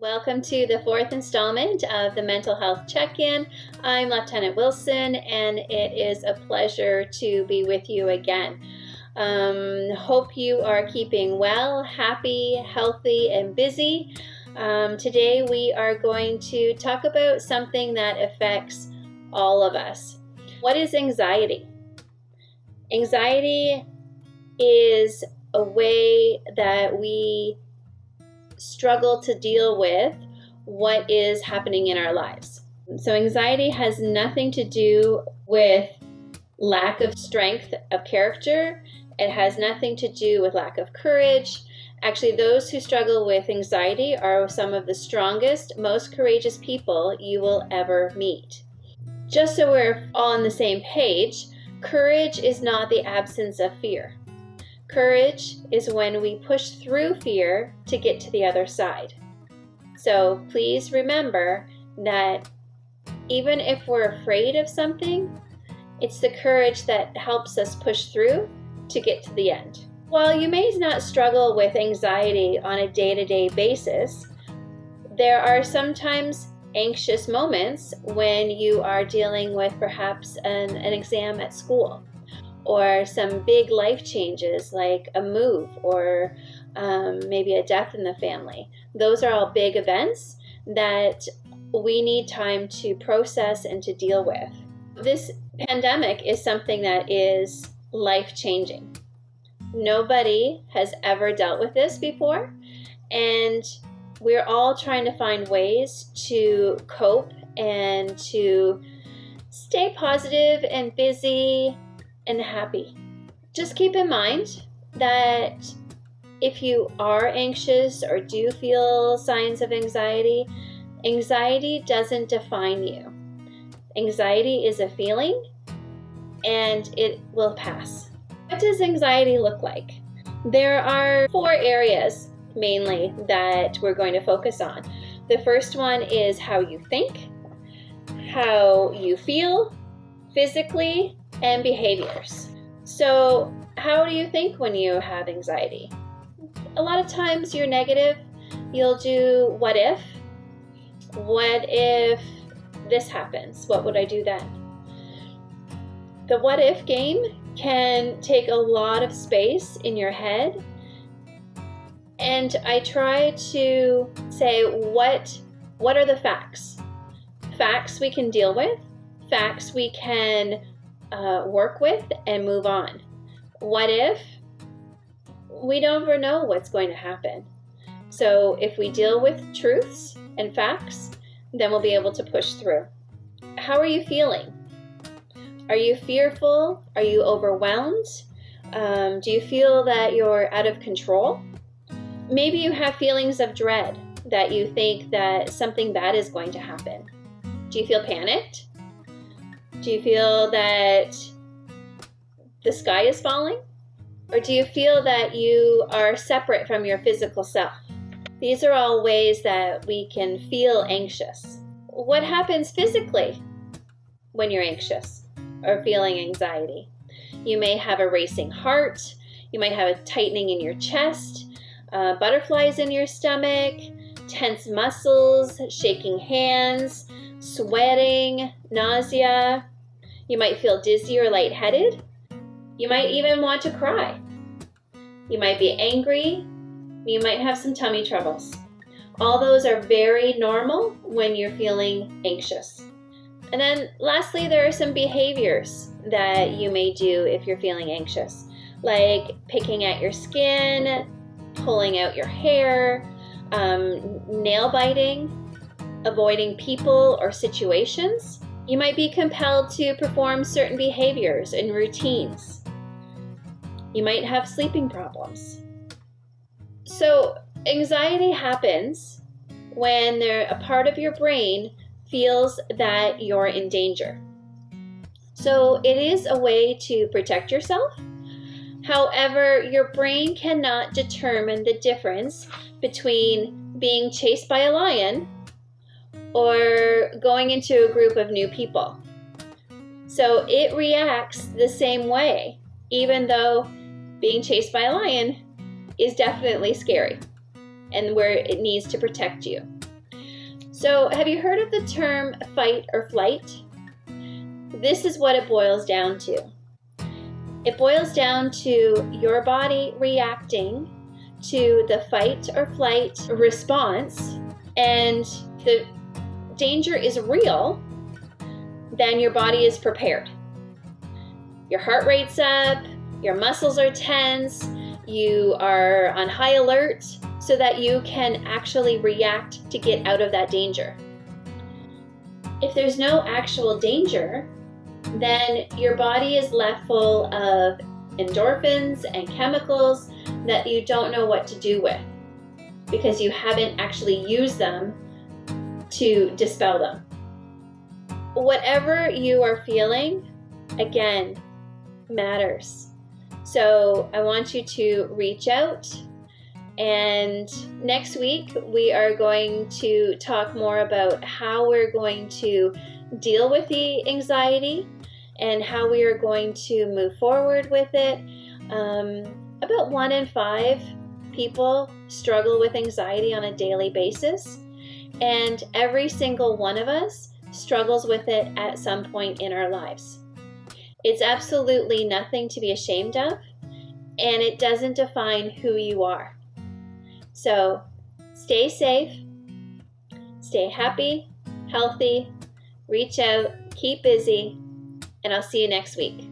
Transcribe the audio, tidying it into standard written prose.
Welcome to the fourth installment of the Mental Health Check-In. I'm Lieutenant Wilson, and it is a pleasure to be with you again. Hope you are keeping well, happy, healthy, and busy. Today we are going to talk about something that affects all of us. What is anxiety? Anxiety is a way that we struggle to deal with what is happening in our lives. So anxiety has nothing to do with lack of strength of character. It has nothing to do with lack of courage. Actually, those who struggle with anxiety are some of the strongest, most courageous people you will ever meet. Just so we're all on the same page, courage is not the absence of fear. Courage is when we push through fear to get to the other side. So please remember that even if we're afraid of something, it's the courage that helps us push through to get to the end. While you may not struggle with anxiety on a day-to-day basis, there are sometimes anxious moments when you are dealing with perhaps an exam at school, or some big life changes like a move or maybe a death in the family. Those are all big events that we need time to process and to deal with. This pandemic is something that is life-changing. Nobody has ever dealt with this before, and we're all trying to find ways to cope and to stay positive and busy and happy. Just keep in mind that if you are anxious or do feel signs of anxiety, anxiety doesn't define you. Anxiety is a feeling and it will pass. What does anxiety look like? There are 4 areas mainly that we're going to focus on. The first one is how you think, how you feel physically, and behaviors. So how do you think when you have anxiety? A lot of times you're negative. You'll do what if this happens? What would I do then? The what if game can take a lot of space in your head, and I try to say what are the facts? Facts we can deal with, facts we can work with and move on. What if? We don't ever know what's going to happen. So if we deal with truths and facts, then we'll be able to push through. How are you feeling? Are you fearful? Are you overwhelmed? Do you feel that you're out of control? Maybe you have feelings of dread, that you think that something bad is going to happen. Do you feel panicked? Do you feel that the sky is falling? Or do you feel that you are separate from your physical self? These are all ways that we can feel anxious. What happens physically when you're anxious or feeling anxiety? You may have a racing heart. You might have a tightening in your chest, butterflies in your stomach, tense muscles, shaking hands, sweating, nausea. You might feel dizzy or lightheaded. You might even want to cry. You might be angry. You might have some tummy troubles. All those are very normal when you're feeling anxious. And then lastly, there are some behaviors that you may do if you're feeling anxious, like picking at your skin, pulling out your hair, nail biting, avoiding people or situations. You might be compelled to perform certain behaviors and routines. You might have sleeping problems. So anxiety happens when a part of your brain feels that you're in danger. So it is a way to protect yourself. However, your brain cannot determine the difference between being chased by a lion or going into a group of new people. So it reacts the same way, even though being chased by a lion is definitely scary and where it needs to protect you. So, have you heard of the term fight or flight? This is what it boils down to. It boils down to your body reacting to the fight or flight response, and the danger is real, then your body is prepared. Your heart rate's up, your muscles are tense, you are on high alert so that you can actually react to get out of that danger. If there's no actual danger, then your body is left full of endorphins and chemicals that you don't know what to do with because you haven't actually used them to dispel them. Whatever you are feeling, again, matters. So I want you to reach out, and next week we are going to talk more about how we're going to deal with the anxiety and how we are going to move forward with it. About 1 in 5 people struggle with anxiety on a daily basis, and every single one of us struggles with it at some point in our lives. It's absolutely nothing to be ashamed of, and it doesn't define who you are. So stay safe, stay happy, healthy, reach out, keep busy, and I'll see you next week.